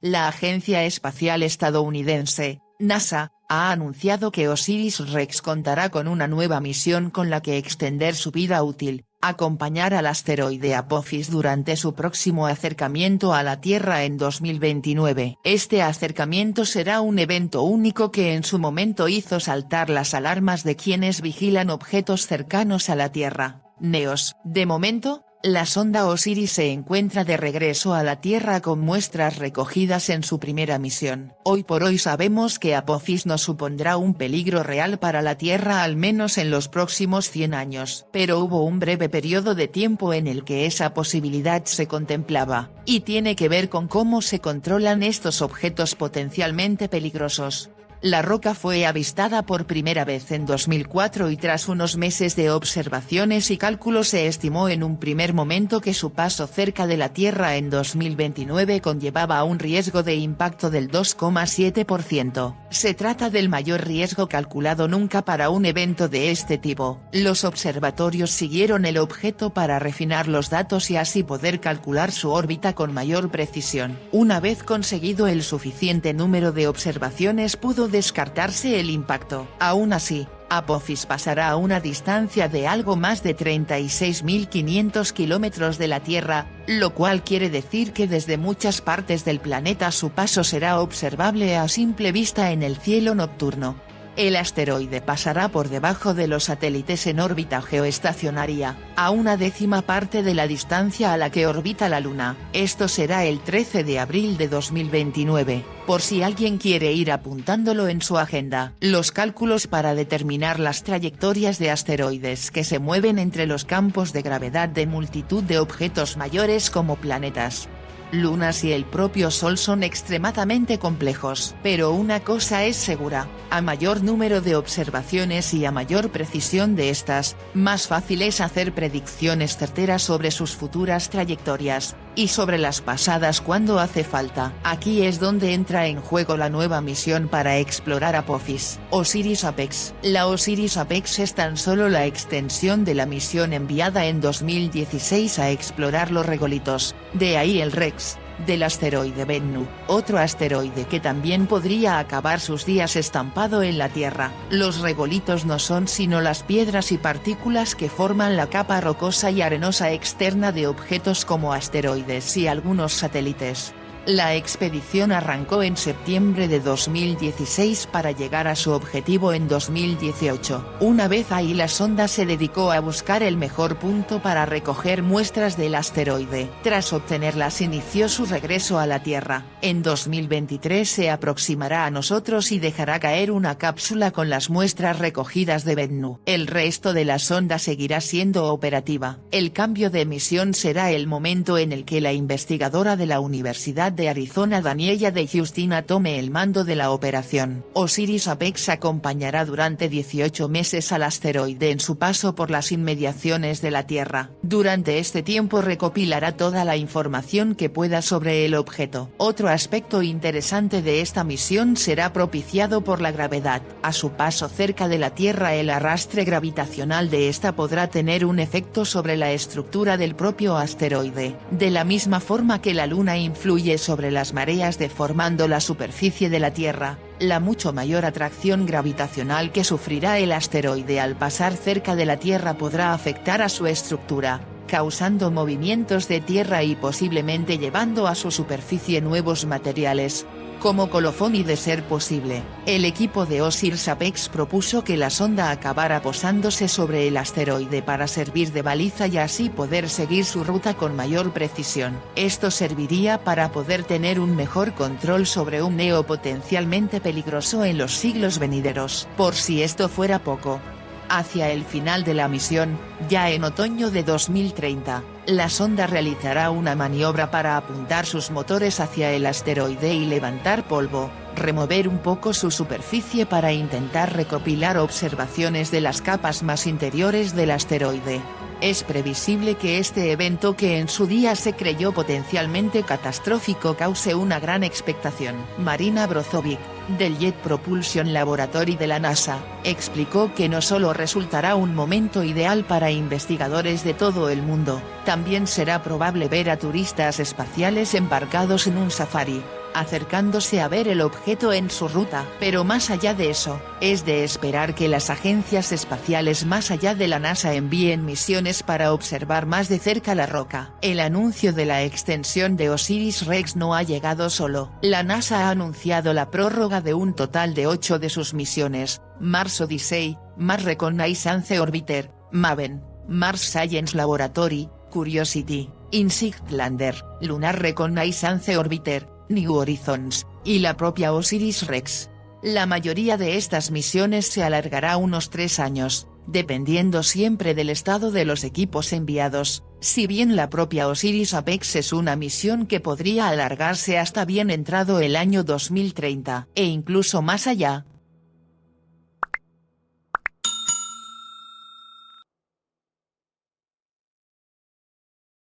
La agencia espacial estadounidense, NASA, ha anunciado que OSIRIS-REx contará con una nueva misión con la que extender su vida útil, acompañar al asteroide Apophis durante su próximo acercamiento a la Tierra en 2029. Este acercamiento será un evento único que en su momento hizo saltar las alarmas de quienes vigilan objetos cercanos a la Tierra. NEOS. De momento, la sonda Osiris se encuentra de regreso a la Tierra con muestras recogidas en su primera misión. Hoy por hoy sabemos que Apophis no supondrá un peligro real para la Tierra al menos en los próximos 100 años. Pero hubo un breve periodo de tiempo en el que esa posibilidad se contemplaba, y tiene que ver con cómo se controlan estos objetos potencialmente peligrosos. La roca fue avistada por primera vez en 2004 y tras unos meses de observaciones y cálculos se estimó en un primer momento que su paso cerca de la Tierra en 2029 conllevaba un riesgo de impacto del 2,7%. Se trata del mayor riesgo calculado nunca para un evento de este tipo. Los observatorios siguieron el objeto para refinar los datos y así poder calcular su órbita con mayor precisión. Una vez conseguido el suficiente número de observaciones pudo descartarse el impacto. Aún así, Apophis pasará a una distancia de algo más de 36.500 kilómetros de la Tierra, lo cual quiere decir que desde muchas partes del planeta su paso será observable a simple vista en el cielo nocturno. El asteroide pasará por debajo de los satélites en órbita geoestacionaria, a una décima parte de la distancia a la que orbita la Luna. Esto será el 13 de abril de 2029, por si alguien quiere ir apuntándolo en su agenda. Los cálculos para determinar las trayectorias de asteroides que se mueven entre los campos de gravedad de multitud de objetos mayores como planetas, lunas y el propio Sol son extremadamente complejos. Pero una cosa es segura, a mayor número de observaciones y a mayor precisión de estas, más fácil es hacer predicciones certeras sobre sus futuras trayectorias, y sobre las pasadas cuando hace falta. Aquí es donde entra en juego la nueva misión para explorar Apophis. OSIRIS-APEX. La OSIRIS-APEX es tan solo la extensión de la misión enviada en 2016 a explorar los regolitos, de ahí el REx, del asteroide Bennu, otro asteroide que también podría acabar sus días estampado en la Tierra. Los regolitos no son sino las piedras y partículas que forman la capa rocosa y arenosa externa de objetos como asteroides y algunos satélites. La expedición arrancó en septiembre de 2016 para llegar a su objetivo en 2018. Una vez ahí la sonda se dedicó a buscar el mejor punto para recoger muestras del asteroide. Tras obtenerlas inició su regreso a la Tierra. En 2023 se aproximará a nosotros y dejará caer una cápsula con las muestras recogidas de Bennu. El resto de la sonda seguirá siendo operativa. El cambio de misión será el momento en el que la investigadora de la Universidad de Arizona Daniela de Justina tome el mando de la operación. OSIRIS-APEX acompañará durante 18 meses al asteroide en su paso por las inmediaciones de la Tierra. Durante este tiempo recopilará toda la información que pueda sobre el objeto. Otro aspecto interesante de esta misión será propiciado por la gravedad. A su paso cerca de la Tierra el arrastre gravitacional de esta podrá tener un efecto sobre la estructura del propio asteroide. De la misma forma que la Luna influye sobre las mareas deformando la superficie de la Tierra, la mucho mayor atracción gravitacional que sufrirá el asteroide al pasar cerca de la Tierra podrá afectar a su estructura, causando movimientos de Tierra y posiblemente llevando a su superficie nuevos materiales, como colofón y de ser posible, el equipo de OSIRIS-APEX propuso que la sonda acabara posándose sobre el asteroide para servir de baliza y así poder seguir su ruta con mayor precisión. Esto serviría para poder tener un mejor control sobre un neo potencialmente peligroso en los siglos venideros. Por si esto fuera poco, hacia el final de la misión, ya en otoño de 2030, la sonda realizará una maniobra para apuntar sus motores hacia el asteroide y levantar polvo, remover un poco su superficie para intentar recopilar observaciones de las capas más interiores del asteroide. Es previsible que este evento que en su día se creyó potencialmente catastrófico cause una gran expectación. Marina Brozovic, del Jet Propulsion Laboratory de la NASA, explicó que no solo resultará un momento ideal para investigadores de todo el mundo, también será probable ver a turistas espaciales embarcados en un safari, acercándose a ver el objeto en su ruta. Pero más allá de eso, es de esperar que las agencias espaciales más allá de la NASA envíen misiones para observar más de cerca la roca. El anuncio de la extensión de OSIRIS-REx no ha llegado solo. La NASA ha anunciado la prórroga de un total de 8 de sus misiones: Mars Odyssey, Mars Reconnaissance Orbiter, MAVEN, Mars Science Laboratory, Curiosity, InSight Lander, Lunar Reconnaissance Orbiter, New Horizons, y la propia OSIRIS-REx. La mayoría de estas misiones se alargará unos 3 años, dependiendo siempre del estado de los equipos enviados. Si bien la propia OSIRIS-APEX es una misión que podría alargarse hasta bien entrado el año 2030, e incluso más allá,